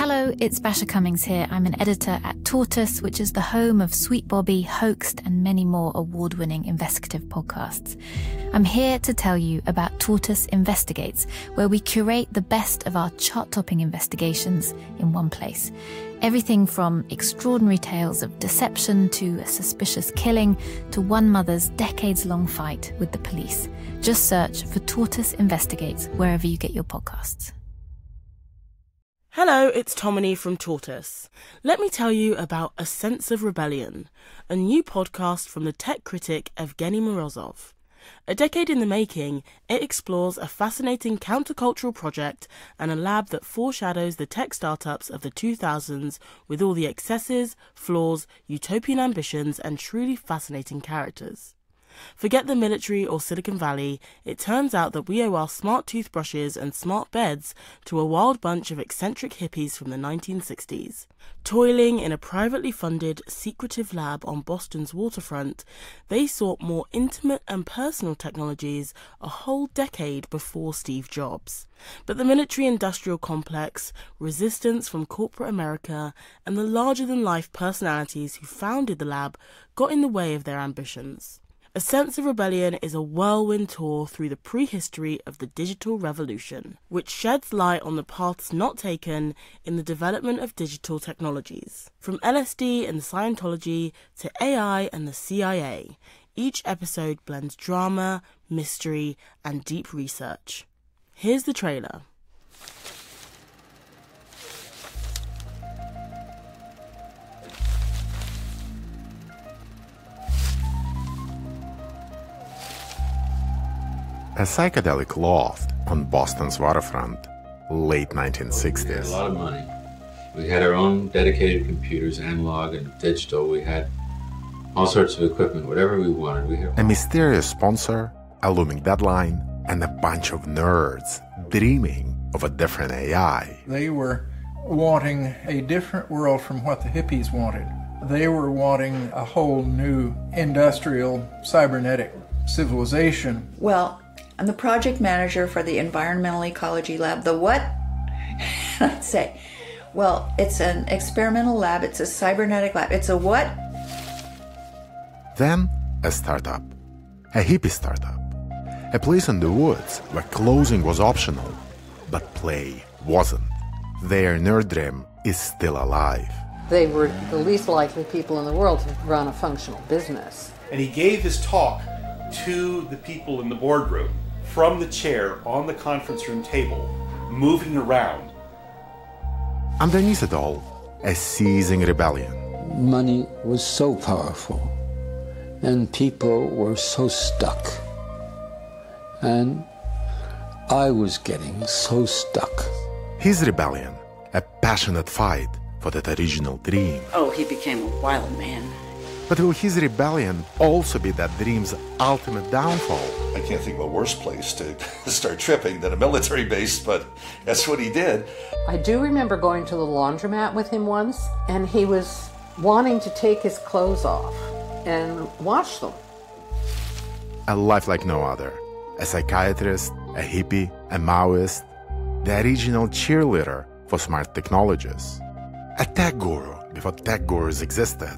Hello, it's Basha Cummings here. I'm an editor at Tortoise, which is the home of Sweet Bobby, Hoaxed, and many more award-winning investigative podcasts. I'm here to tell you about Tortoise Investigates, where we curate the best of our chart-topping investigations in one place. Everything from extraordinary tales of deception to a suspicious killing to one mother's decades-long fight with the police. Just search for Tortoise Investigates wherever you get your podcasts. Hello, it's Tomini from Tortoise. Let me tell you about A Sense of Rebellion, a new podcast from the tech critic Evgeny Morozov. A decade in the making, it explores a fascinating countercultural project and a lab that foreshadows the tech startups of the 2000s with all the excesses, flaws, utopian ambitions and truly fascinating characters. Forget the military or Silicon Valley, it turns out that we owe our smart toothbrushes and smart beds to a wild bunch of eccentric hippies from the 1960s. Toiling in a privately funded, secretive lab on Boston's waterfront, they sought more intimate and personal technologies a whole decade before Steve Jobs. But the military-industrial complex, resistance from corporate America, and the larger-than-life personalities who founded the lab got in the way of their ambitions. A Sense of Rebellion is a whirlwind tour through the prehistory of the digital revolution, which sheds light on the paths not taken in the development of digital technologies. From LSD and Scientology to AI and the CIA, each episode blends drama, mystery, and deep research. Here's the trailer. A psychedelic loft on Boston's waterfront, late 1960s. We had a lot of money. We had our own dedicated computers, analog and digital. We had all sorts of equipment, whatever we wanted. A mysterious sponsor, a looming deadline, and a bunch of nerds dreaming of a different AI. They were wanting a different world from what the hippies wanted. They were wanting a whole new industrial cybernetic civilization. Well, I'm the project manager for the Environmental Ecology Lab. The what? I'd say, well, it's an experimental lab. It's a cybernetic lab. It's a what? Then a startup. A hippie startup. A place in the woods where closing was optional, but play wasn't. Their nerd dream is still alive. They were the least likely people in the world to run a functional business. And he gave his talk to the people in the boardroom from the chair on the conference room table, moving around. Underneath it all, a seething rebellion. Money was so powerful, and people were so stuck. And I was getting so stuck. His rebellion, a passionate fight for that original dream. Oh, he became a wild man. But will his rebellion also be that dream's ultimate downfall? I can't think of a worse place to start tripping than a military base, but that's what he did. I do remember going to the laundromat with him once, and he was wanting to take his clothes off and wash them. A life like no other. A psychiatrist, a hippie, a Maoist, the original cheerleader for smart technologies. A tech guru before tech gurus existed.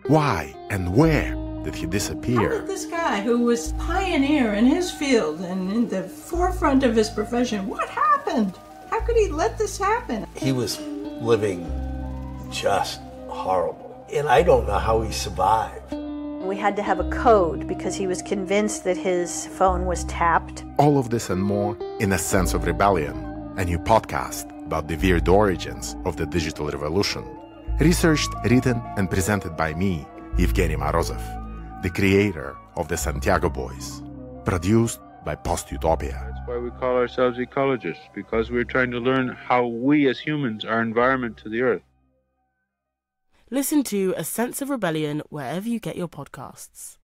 Why and where did he disappear? How did this guy who was pioneer in his field and in the forefront of his profession, what happened? How could he let this happen? He was living just horrible, and I don't know how he survived. We had to have a code because he was convinced that his phone was tapped. All of this and more in A Sense of Rebellion, a new podcast about the weird origins of the digital revolution. Researched, written, and presented by me, Evgeny Morozov, the creator of the Santiago Boys. Produced by Post-Utopia. That's why we call ourselves ecologists, because we're trying to learn how we as humans are environment to the earth. Listen to A Sense of Rebellion wherever you get your podcasts.